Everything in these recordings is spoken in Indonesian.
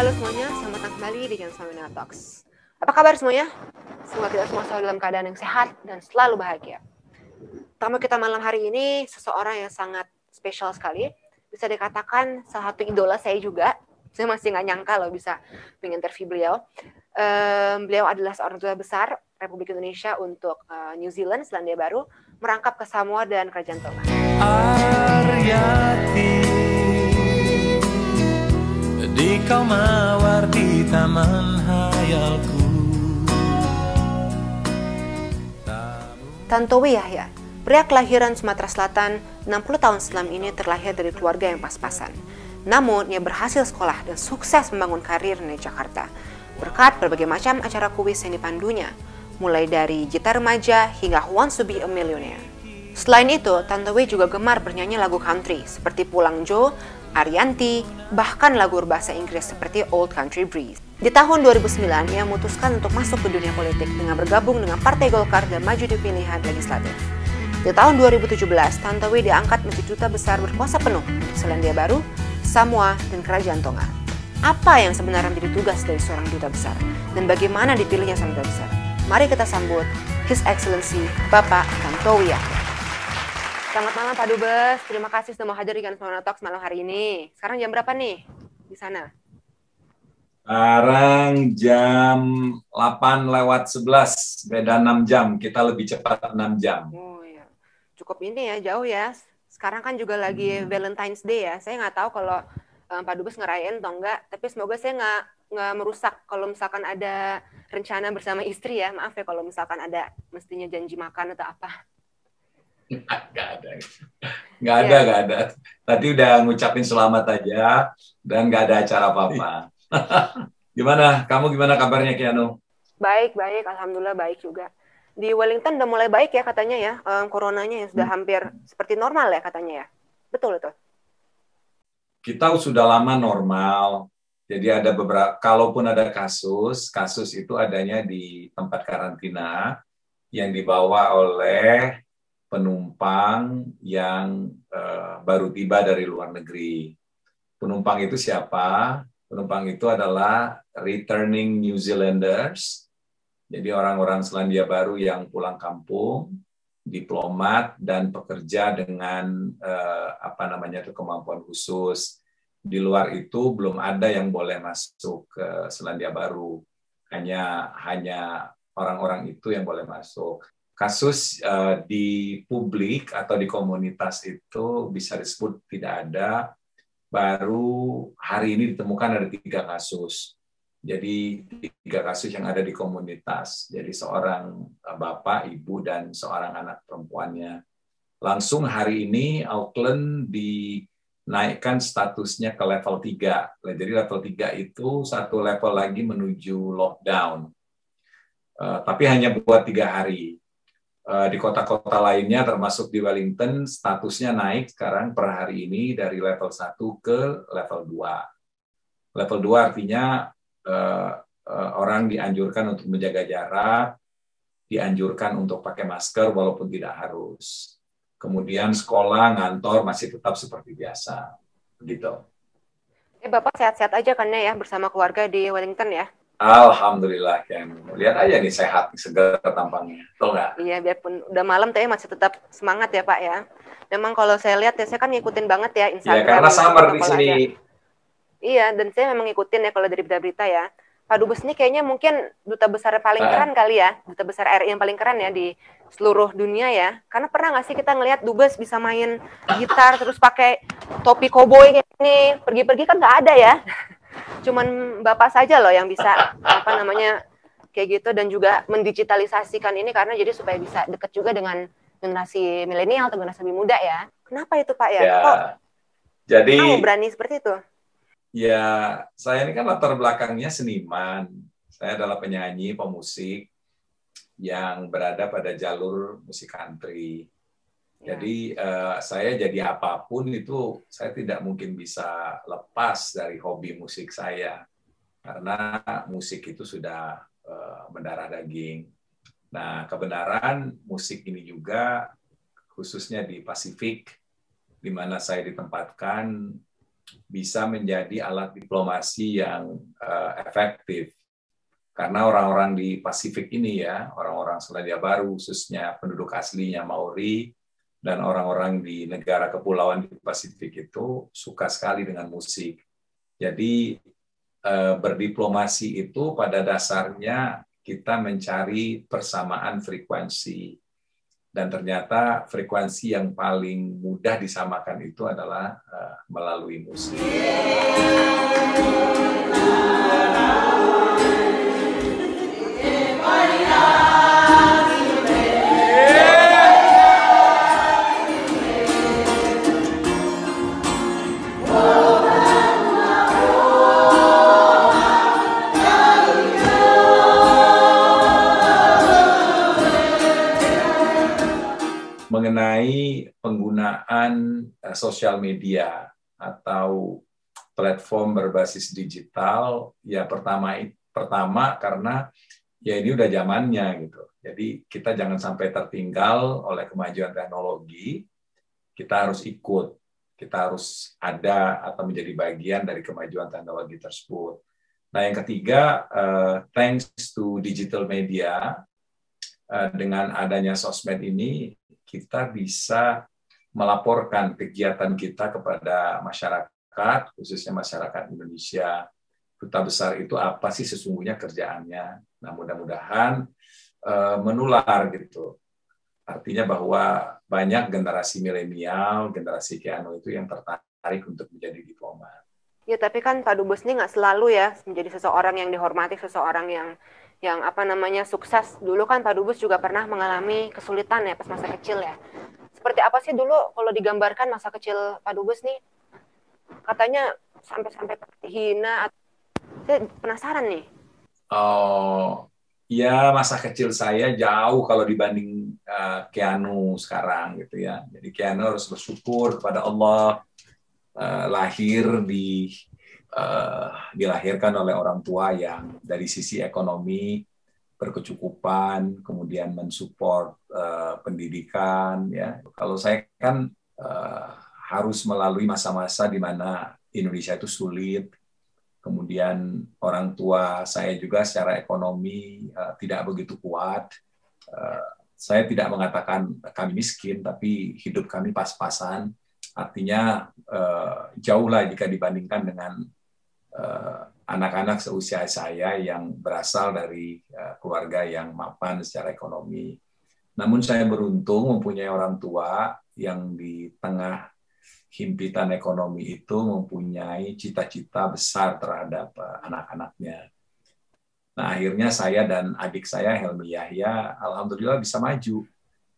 Halo semuanya, selamat datang kembali di Channel Samina Talks. Apa kabar semuanya? Semoga kita semua selalu dalam keadaan yang sehat dan selalu bahagia. Tamu kita malam hari ini seseorang yang sangat spesial sekali. Bisa dikatakan salah satu idola saya juga. Saya masih nggak nyangka loh bisa menginterview beliau. Beliau adalah seorang duta besar Republik Indonesia untuk New Zealand, Selandia Baru, merangkap ke Samoa dan Kerajaan Tonga. Aryati, di kau mawar di taman hayalku. Tantowi Yahya, pria kelahiran Sumatera Selatan, 60 tahun silam ini terlahir dari keluarga yang pas-pasan. Namun, ia berhasil sekolah dan sukses membangun karir di Jakarta, berkat berbagai macam acara kuis yang dipandunya, mulai dari Gita Remaja hingga Who Wants to Be a Millionaire. Selain itu, Tantowi juga gemar bernyanyi lagu country seperti Pulang Jo, Arianti, bahkan lagu berbahasa Inggris seperti Old Country Breeze. Di tahun 2009, ia memutuskan untuk masuk ke dunia politik dengan bergabung dengan Partai Golkar dan maju di pilihan legislatif. Di tahun 2017, Tantowi diangkat menjadi duta besar berkuasa penuh untuk Selandia Baru, Samoa, dan Kerajaan Tonga. Apa yang sebenarnya menjadi tugas dari seorang duta besar, dan bagaimana dipilihnya seorang duta besar? Mari kita sambut His Excellency Bapak Tantowi Yahya. Selamat malam Pak Dubes, terima kasih sudah mau hadir di Samina Talks malam hari ini. Sekarang jam berapa nih di sana? Sekarang jam 8:11, beda 6 jam. Kita lebih cepat 6 jam. Oh ya, cukup ini ya, jauh ya. Sekarang kan juga lagi Valentine's Day ya. Saya nggak tahu kalau Pak Dubes ngerayain atau enggak, tapi semoga saya nggak merusak kalau misalkan ada rencana bersama istri ya. Maaf ya kalau misalkan ada mestinya janji makan atau apa. Nggak ada. Tadi udah ngucapin selamat aja dan nggak ada acara apa-apa. Gimana? Kamu gimana kabarnya, Keanu? Baik. Alhamdulillah baik juga. Di Wellington udah mulai baik ya katanya ya, coronanya yang sudah hampir seperti normal ya katanya ya. Betul itu? Kita sudah lama normal. Jadi ada beberapa, kalaupun ada kasus itu adanya di tempat karantina yang dibawa oleh penumpang yang baru tiba dari luar negeri. Penumpang itu siapa? Penumpang itu adalah returning New Zealanders, jadi orang-orang Selandia Baru yang pulang kampung, diplomat dan pekerja dengan kemampuan khusus. Di luar itu belum ada yang boleh masuk ke Selandia Baru, hanya orang-orang itu yang boleh masuk. Kasus di publik atau di komunitas itu bisa disebut tidak ada. Baru hari ini ditemukan ada 3 kasus. Jadi 3 kasus yang ada di komunitas. Jadi seorang bapak, ibu, dan seorang anak perempuannya. Langsung hari ini Auckland dinaikkan statusnya ke level 3. Jadi level 3 itu satu level lagi menuju lockdown. Tapi hanya buat 3 hari. Di kota-kota lainnya termasuk di Wellington statusnya naik sekarang per hari ini dari level 1 ke level 2. Level 2 artinya orang dianjurkan untuk menjaga jarak, dianjurkan untuk pakai masker walaupun tidak harus. Kemudian sekolah, kantor masih tetap seperti biasa. Begitu. Bapak sehat-sehat aja kan ya bersama keluarga di Wellington ya? Alhamdulillah, Ken. Lihat aja nih sehat, segar tampangnya. Betul nggak? Iya, biarpun udah malam tapi masih tetap semangat ya Pak ya. Memang kalau saya lihat ya, saya kan ngikutin banget ya Instagram. Ya, karena summer di sini. Iya, dan saya memang ngikutin ya kalau dari berita-berita ya. Pak Dubes ini kayaknya mungkin duta besar paling keren kali ya. Duta besar RI yang paling keren ya di seluruh dunia ya. Karena pernah nggak sih kita ngelihat Dubes bisa main gitar terus pakai topi koboi kayak gini. Pergi-pergi kan nggak ada ya. Cuman Bapak saja loh yang bisa kayak gitu, dan juga mendigitalisasikan ini karena jadi supaya bisa dekat juga dengan generasi milenial atau generasi lebih muda ya. Kenapa itu Pak ya? Kok jadi kamu berani seperti itu? Ya, saya ini kan latar belakangnya seniman. Saya adalah penyanyi, pemusik yang berada pada jalur musik country. Jadi saya jadi apapun itu saya tidak mungkin bisa lepas dari hobi musik saya. Karena musik itu sudah mendarah daging. Nah, kebenaran musik ini juga khususnya di Pasifik, di mana saya ditempatkan, bisa menjadi alat diplomasi yang efektif. Karena orang-orang di Pasifik ini ya, orang-orang Selandia Baru, khususnya penduduk aslinya Maori, dan orang-orang di negara kepulauan di Pasifik itu suka sekali dengan musik. Jadi berdiplomasi itu pada dasarnya kita mencari persamaan frekuensi. Dan ternyata frekuensi yang paling mudah disamakan itu adalah melalui musik. Mengenai penggunaan sosial media atau platform berbasis digital, ya pertama karena ya ini udah zamannya gitu. Jadi kita jangan sampai tertinggal oleh kemajuan teknologi. Kita harus ikut, kita harus ada atau menjadi bagian dari kemajuan teknologi tersebut. Nah, yang ketiga, thanks to digital media, dengan adanya sosmed ini kita bisa melaporkan kegiatan kita kepada masyarakat, khususnya masyarakat Indonesia. Duta besar itu apa sih sesungguhnya kerjaannya? Nah, mudah-mudahan menular gitu. Artinya bahwa banyak generasi milenial, generasi Keanu itu yang tertarik untuk menjadi diplomat. Ya, tapi kan Pak Dubes ini nggak selalu ya menjadi seseorang yang dihormati, seseorang yang sukses. Dulu kan Pak Dubes juga pernah mengalami kesulitan ya pas masa kecil ya. Seperti apa sih dulu kalau digambarkan masa kecil Pak Dubes nih? Katanya sampai hina. Saya penasaran nih. Oh, ya masa kecil saya jauh kalau dibanding Keanu sekarang gitu ya. Jadi Keanu harus bersyukur kepada Allah dilahirkan oleh orang tua yang dari sisi ekonomi berkecukupan, kemudian mensupport pendidikan. Ya, kalau saya kan harus melalui masa-masa di mana Indonesia itu sulit. Kemudian orang tua saya juga secara ekonomi tidak begitu kuat. Saya tidak mengatakan kami miskin, tapi hidup kami pas-pasan. Artinya jauh lah jika dibandingkan dengan anak-anak seusia saya yang berasal dari keluarga yang mapan secara ekonomi. Namun saya beruntung mempunyai orang tua yang di tengah himpitan ekonomi itu mempunyai cita-cita besar terhadap anak-anaknya. Nah, akhirnya saya dan adik saya, Helmi Yahya, alhamdulillah bisa maju,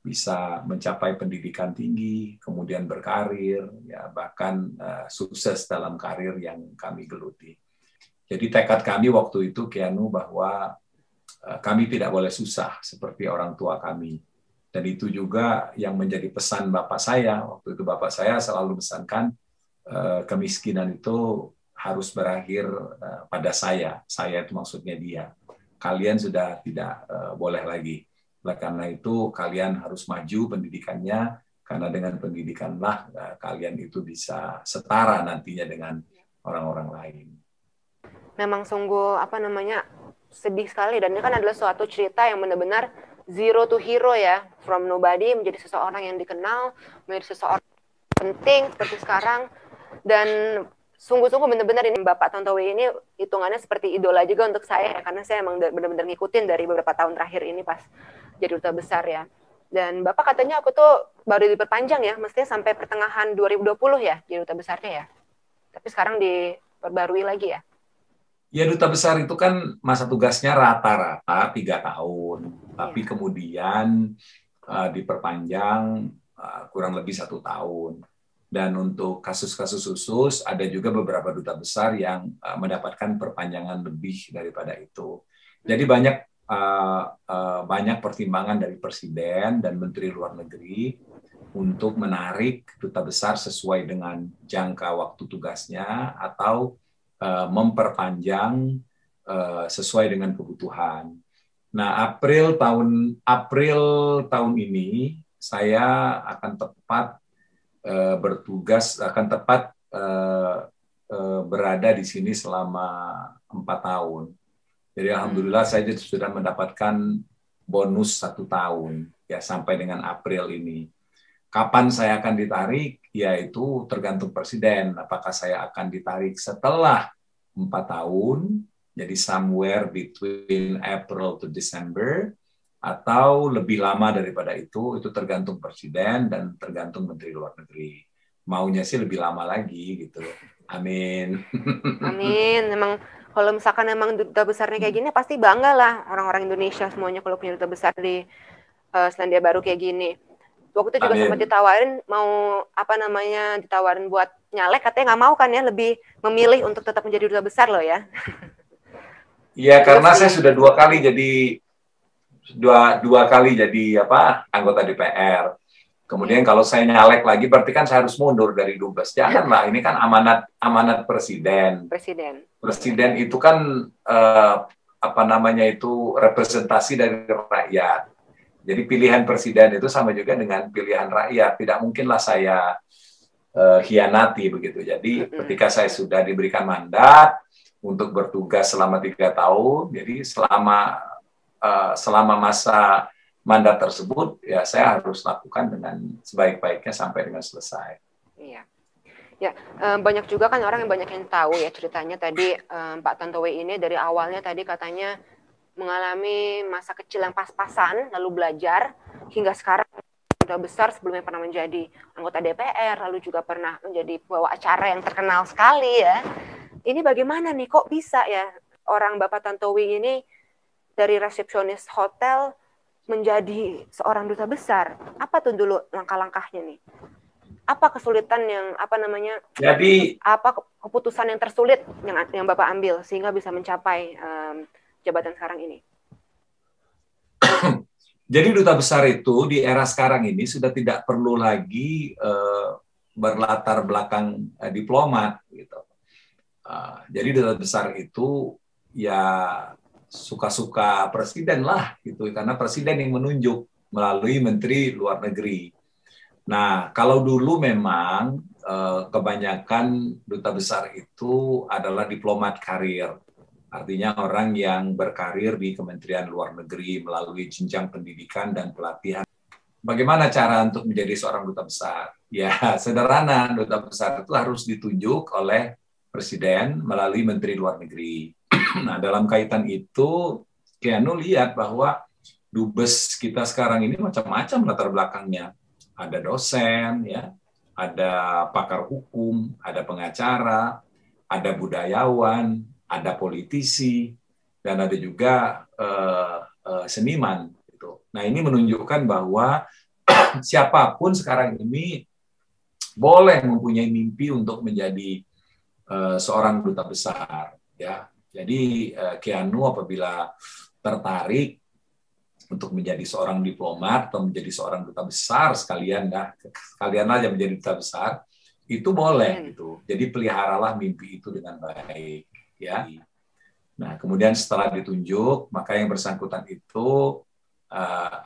bisa mencapai pendidikan tinggi, kemudian berkarir, ya bahkan sukses dalam karir yang kami geluti. Jadi tekad kami waktu itu, Keanu, bahwa kami tidak boleh susah seperti orang tua kami. Dan itu juga yang menjadi pesan Bapak saya. Waktu itu Bapak saya selalu pesankan, kemiskinan itu harus berakhir pada saya. Saya itu maksudnya dia. Kalian sudah tidak boleh lagi. Oleh karena itu, kalian harus maju pendidikannya, karena dengan pendidikanlah kalian itu bisa setara nantinya dengan orang-orang lain. Memang sungguh sedih sekali, dan ini kan adalah suatu cerita yang benar-benar zero to hero ya, from nobody menjadi seseorang yang dikenal, menjadi seseorang penting seperti sekarang. Dan sungguh-sungguh benar-benar ini Bapak Tontowi ini hitungannya seperti idola juga untuk saya ya, karena saya emang benar-benar ngikutin dari beberapa tahun terakhir ini pas jadi duta besar ya. Dan Bapak katanya aku tuh baru diperpanjang ya, mestinya sampai pertengahan 2020 ya jadi duta besarnya ya. Tapi sekarang diperbarui lagi ya. Ya, duta besar itu kan masa tugasnya rata-rata 3 tahun, tapi kemudian diperpanjang kurang lebih 1 tahun. Dan untuk kasus-kasus khusus ada juga beberapa duta besar yang mendapatkan perpanjangan lebih daripada itu. Jadi banyak pertimbangan dari Presiden dan Menteri Luar Negeri untuk menarik duta besar sesuai dengan jangka waktu tugasnya atau memperpanjang sesuai dengan kebutuhan. Nah, April tahun ini saya akan tepat berada di sini selama 4 tahun. Jadi alhamdulillah saya sudah mendapatkan bonus 1 tahun ya sampai dengan April ini. Kapan saya akan ditarik? Ya itu tergantung presiden. Apakah saya akan ditarik setelah 4 tahun, jadi somewhere between April to December, atau lebih lama daripada itu tergantung presiden dan tergantung Menteri Luar Negeri. Maunya sih lebih lama lagi gitu. Amin. Amin. Memang kalau misalkan emang duta besarnya kayak gini, pasti bangga lah orang-orang Indonesia semuanya kalau punya duta besar di Selandia Baru kayak gini. Waktu itu juga sempat ditawarin mau ditawarin buat nyalek, katanya nggak mau kan ya, lebih memilih untuk tetap menjadi duta besar loh ya. Iya, karena saya sudah 2 kali jadi dua kali jadi anggota DPR. Kemudian kalau saya nyalek lagi berarti kan saya harus mundur dari Dubes. Janganlah, ini kan amanat presiden. Presiden itu kan representasi dari rakyat. Jadi pilihan presiden itu sama juga dengan pilihan rakyat. Tidak mungkinlah saya hianati begitu. Jadi ketika saya sudah diberikan mandat untuk bertugas selama 3 tahun, jadi selama masa mandat tersebut, ya saya harus lakukan dengan sebaik-baiknya sampai dengan selesai. Iya. Ya, banyak juga kan orang yang banyak yang tahu ya ceritanya tadi Pak Tantowi ini dari awalnya tadi katanya mengalami masa kecil yang pas-pasan, lalu belajar hingga sekarang sudah besar, sebelumnya pernah menjadi anggota DPR, lalu juga pernah menjadi pembawa acara yang terkenal sekali ya. Ini bagaimana nih kok bisa ya orang Bapak Tantowi ini dari resepsionis hotel menjadi seorang duta besar? Apa tuh dulu langkah-langkahnya nih? Apa kesulitan yang Jadi apa keputusan yang tersulit yang Bapak ambil sehingga bisa mencapai jabatan sekarang ini? Jadi duta besar itu di era sekarang ini sudah tidak perlu lagi berlatar belakang diplomat gitu. Jadi duta besar itu ya suka-suka presiden lah gitu, karena presiden yang menunjuk melalui Menteri Luar Negeri. Nah, kalau dulu memang kebanyakan duta besar itu adalah diplomat karir. Artinya orang yang berkarir di Kementerian Luar Negeri melalui jenjang pendidikan dan pelatihan. Bagaimana cara untuk menjadi seorang duta besar? Ya, sederhana. Duta besar itu harus ditunjuk oleh presiden melalui Menteri Luar Negeri. Nah, dalam kaitan itu, Keanu lihat bahwa dubes kita sekarang ini macam-macam latar belakangnya. Ada dosen, ya, ada pakar hukum, ada pengacara, ada budayawan, ada politisi, dan ada juga seniman. Gitu. Nah, ini menunjukkan bahwa siapapun sekarang ini boleh mempunyai mimpi untuk menjadi seorang duta besar. Ya, jadi Keanu apabila tertarik untuk menjadi seorang diplomat atau menjadi seorang duta besar sekalian aja menjadi duta besar, itu boleh gitu. Jadi peliharalah mimpi itu dengan baik. Ya. Nah, kemudian setelah ditunjuk, maka yang bersangkutan itu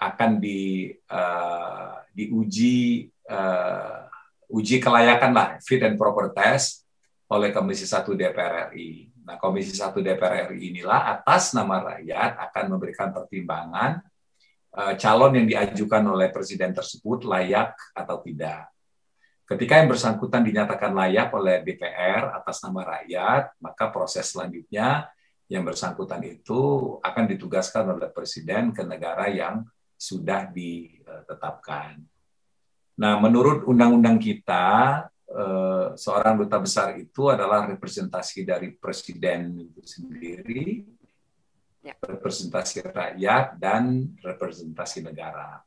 akan diuji kelayakan lah, fit and proper test oleh Komisi 1 DPR RI. Nah, Komisi 1 DPR RI inilah atas nama rakyat akan memberikan pertimbangan calon yang diajukan oleh presiden tersebut layak atau tidak. Ketika yang bersangkutan dinyatakan layak oleh DPR atas nama rakyat, maka proses selanjutnya yang bersangkutan itu akan ditugaskan oleh presiden ke negara yang sudah ditetapkan. Nah, menurut undang-undang kita, seorang duta besar itu adalah representasi dari presiden itu sendiri, representasi rakyat, dan representasi negara.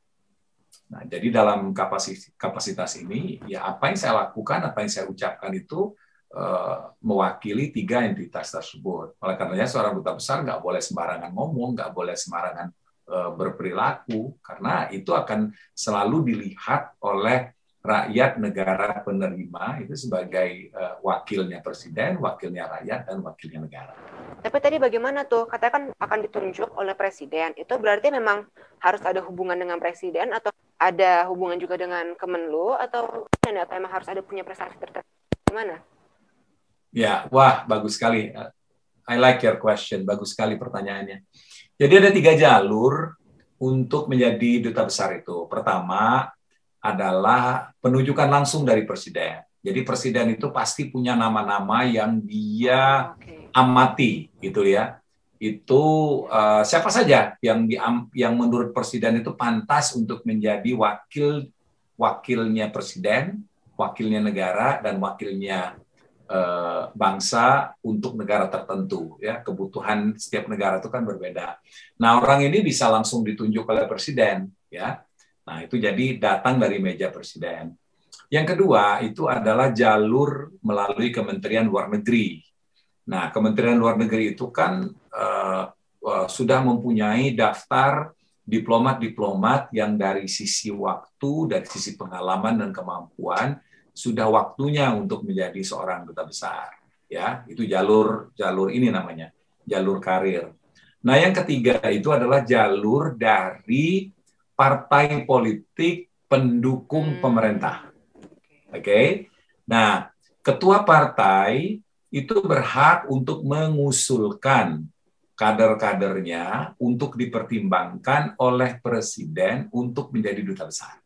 Nah, jadi dalam kapasitas ini, ya apa yang saya lakukan, apa yang saya ucapkan itu mewakili 3 entitas tersebut. Oleh karenanya seorang duta besar nggak boleh sembarangan ngomong, nggak boleh sembarangan berperilaku, karena itu akan selalu dilihat oleh rakyat negara penerima itu sebagai wakilnya presiden, wakilnya rakyat, dan wakilnya negara. Tapi tadi bagaimana tuh? Katanya kan akan ditunjuk oleh presiden. Itu berarti memang harus ada hubungan dengan presiden atau ada hubungan juga dengan Kemenlu atau memang harus ada punya prestasi tertentu? Gimana? Ya, wah bagus sekali. I like your question, bagus sekali pertanyaannya. Jadi ada 3 jalur untuk menjadi duta besar itu. Pertama adalah penunjukan langsung dari presiden. Jadi presiden itu pasti punya nama-nama yang dia amati, gitu ya. Itu siapa saja yang menurut presiden itu pantas untuk menjadi wakilnya presiden, wakilnya negara, dan wakilnya bangsa untuk negara tertentu, ya. Kebutuhan setiap negara itu kan berbeda. Nah, orang ini bisa langsung ditunjuk oleh presiden, ya. Nah, itu jadi datang dari meja presiden. Yang kedua itu adalah jalur melalui Kementerian Luar Negeri. Nah, Kementerian Luar Negeri itu kan sudah mempunyai daftar diplomat-diplomat yang dari sisi waktu, dari sisi pengalaman dan kemampuan sudah waktunya untuk menjadi seorang duta besar, ya. Itu jalur ini namanya jalur karir. Nah, yang ketiga itu adalah jalur dari partai politik pendukung pemerintah. Oke. Nah, ketua partai itu berhak untuk mengusulkan kader-kadernya untuk dipertimbangkan oleh presiden untuk menjadi duta besar.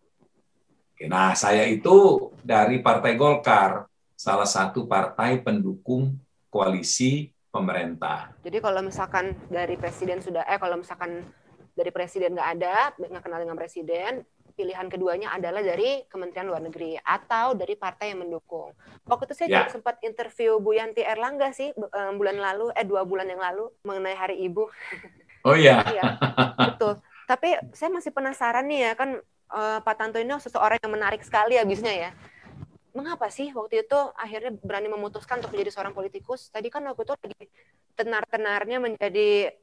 Nah, saya itu dari Partai Golkar, salah satu partai pendukung koalisi pemerintah. Jadi kalau misalkan dari presiden kalau misalkan dari presiden nggak kenal dengan presiden, pilihan keduanya adalah dari Kementerian Luar Negeri atau dari partai yang mendukung. Waktu itu saya juga sempat interview Bu Yanti Erlangga sih 2 bulan yang lalu mengenai Hari Ibu. Oh iya. Iya, betul. Tapi saya masih penasaran nih ya, kan Pak Tanto ini seseorang yang menarik sekali habisnya ya. Mengapa sih waktu itu akhirnya berani memutuskan untuk menjadi seorang politikus? Tadi kan waktu itu lagi tenar-tenarnya menjadi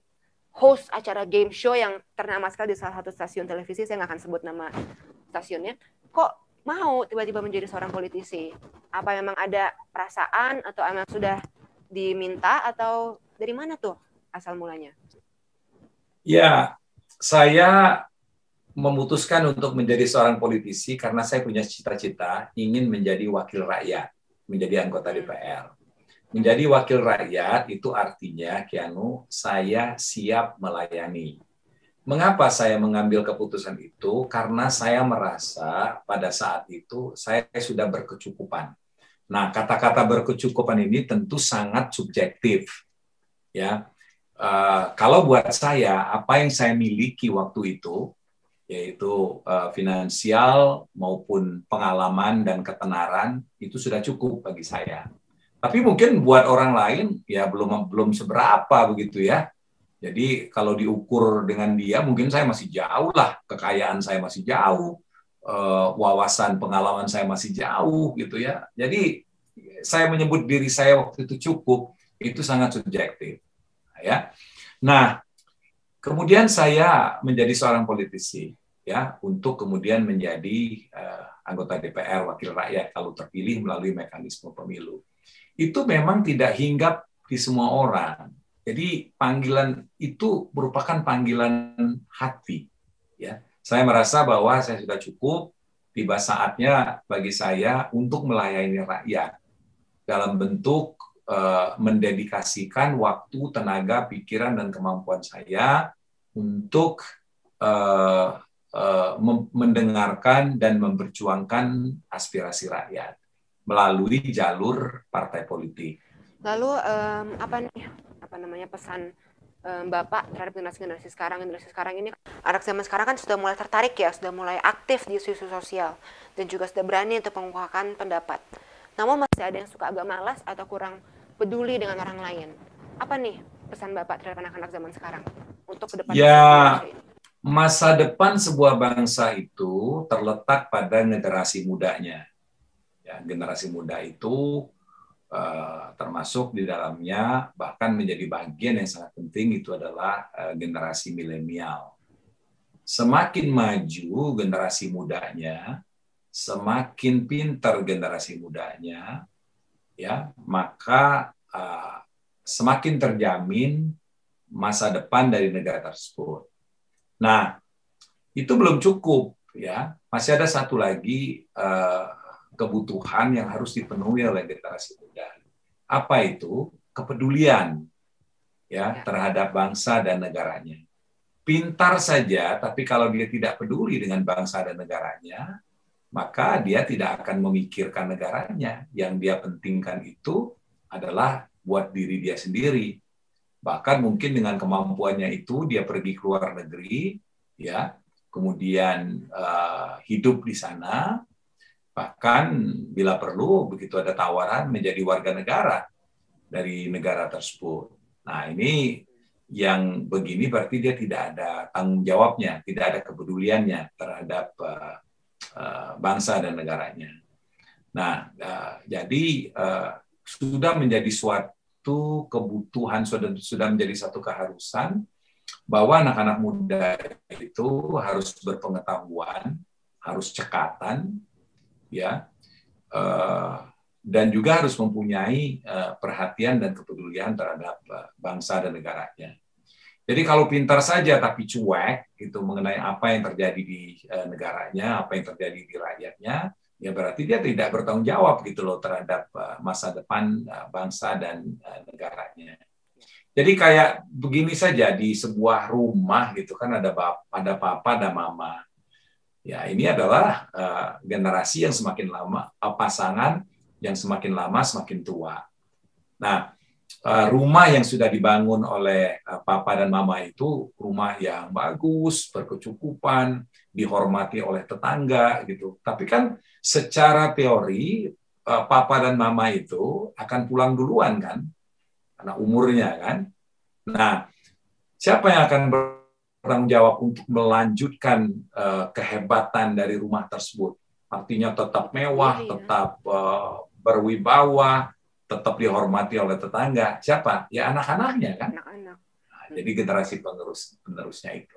host acara game show yang ternama sekali di salah satu stasiun televisi, saya nggak akan sebut nama stasiunnya. Kok mau tiba-tiba menjadi seorang politisi? Apa memang ada perasaan atau memang sudah diminta atau dari mana tuh asal mulanya? Ya, saya memutuskan untuk menjadi seorang politisi karena saya punya cita-cita ingin menjadi wakil rakyat, menjadi anggota DPR. Menjadi wakil rakyat itu artinya, Keanu, saya siap melayani. Mengapa saya mengambil keputusan itu? Karena saya merasa pada saat itu saya sudah berkecukupan. Nah, kata-kata berkecukupan ini tentu sangat subjektif, ya. Kalau buat saya, apa yang saya miliki waktu itu, yaitu finansial maupun pengalaman dan ketenaran, itu sudah cukup bagi saya. Tapi mungkin buat orang lain ya belum seberapa begitu ya. Jadi kalau diukur dengan dia, mungkin saya masih jauh lah, kekayaan saya masih jauh, wawasan pengalaman saya masih jauh gitu ya. Jadi saya menyebut diri saya waktu itu cukup, itu sangat subjektif, ya. Nah, kemudian saya menjadi seorang politisi, ya, untuk kemudian menjadi anggota DPR, wakil rakyat kalau terpilih melalui mekanisme pemilu. Itu memang tidak hinggap di semua orang. Jadi panggilan itu merupakan panggilan hati. Ya, saya merasa bahwa saya sudah cukup. Tiba saatnya bagi saya untuk melayani rakyat dalam bentuk mendedikasikan waktu, tenaga, pikiran, dan kemampuan saya untuk mendengarkan dan memperjuangkan aspirasi rakyat melalui jalur partai politik. Lalu apa namanya pesan Bapak terhadap generasi sekarang ini, anak zaman sekarang kan sudah mulai tertarik ya, sudah mulai aktif di isu-isu sosial dan juga sudah berani untuk mengungkapkan pendapat. Namun masih ada yang suka agak malas atau kurang peduli dengan orang lain. Apa nih pesan Bapak terhadap anak-anak zaman sekarang untuk ke depan? Ya, masa depan sebuah bangsa itu terletak pada generasi mudanya. Ya, generasi muda itu termasuk di dalamnya bahkan menjadi bagian yang sangat penting itu adalah generasi milenial. Semakin maju generasi mudanya, semakin pintar generasi mudanya, ya, maka semakin terjamin masa depan dari negara tersebut. Nah, itu belum cukup, ya. Masih ada satu lagi kebutuhan yang harus dipenuhi oleh generasi muda. Apa itu? Kepedulian ya terhadap bangsa dan negaranya. Pintar saja, tapi kalau dia tidak peduli dengan bangsa dan negaranya, maka dia tidak akan memikirkan negaranya. Yang dia pentingkan itu adalah buat diri dia sendiri. Bahkan mungkin dengan kemampuannya itu dia pergi ke luar negeri, ya, kemudian hidup di sana, bahkan bila perlu begitu ada tawaran menjadi warga negara dari negara tersebut. Nah, ini yang begini berarti dia tidak ada tanggung jawabnya, tidak ada kepeduliannya terhadap bangsa dan negaranya. Nah, jadi sudah menjadi suatu kebutuhan, sudah menjadi satu keharusan bahwa anak-anak muda itu harus berpengetahuan, harus cekatan, ya, dan juga harus mempunyai perhatian dan kepedulian terhadap bangsa dan negaranya. Jadi kalau pintar saja tapi cuek itu mengenai apa yang terjadi di negaranya, apa yang terjadi di rakyatnya, ya berarti dia tidak bertanggung jawab gitu loh terhadap masa depan bangsa dan negaranya. Jadi kayak begini saja di sebuah rumah gitu kan ada papa dan mama. Ya ini adalah generasi yang semakin lama, pasangan yang semakin lama semakin tua. Nah, rumah yang sudah dibangun oleh papa dan mama itu rumah yang bagus, berkecukupan, dihormati oleh tetangga gitu. Tapi kan secara teori papa dan mama itu akan pulang duluan kan, karena umurnya kan. Nah, siapa yang akan bertanggung jawab untuk melanjutkan kehebatan dari rumah tersebut? Artinya tetap mewah, tetap berwibawa, tetap dihormati oleh tetangga. Siapa? Ya anak-anaknya kan. Anak-anak. Nah, jadi generasi penerusnya itu.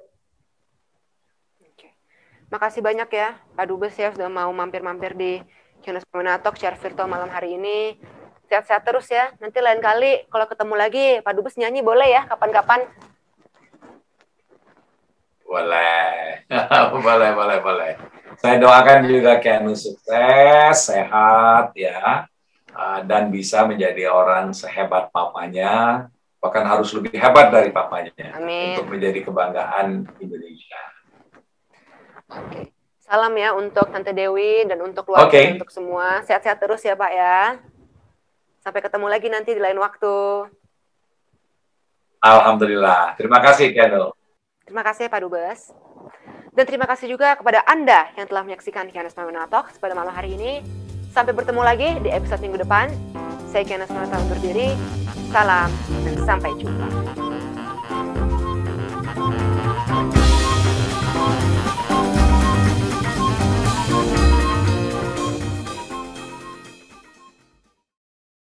Oke. Makasih banyak ya Pak Dubes ya sudah mau mampir-mampir di Kianas Pemena Talk share virtual malam hari ini. Sehat-sehat terus ya. Nanti lain kali kalau ketemu lagi Pak Dubes nyanyi boleh ya kapan-kapan. Boleh. boleh. Saya doakan juga Kianu sukses, sehat ya. Dan bisa menjadi orang sehebat papanya, bahkan harus lebih hebat dari papanya. Amin. Untuk menjadi kebanggaan Indonesia. Oke. Salam ya untuk Tante Dewi dan untuk keluarga untuk semua. Sehat-sehat terus ya Pak ya. Sampai ketemu lagi nanti di lain waktu. Alhamdulillah. Terima kasih Kianu. Terima kasih Pak Dubes. Dan terima kasih juga kepada Anda yang telah menyaksikan Kianas Pemena Talk pada malam hari ini. Sampai bertemu lagi di episode minggu depan. Saya Kianas Pemena undur diri. Salam dan sampai jumpa.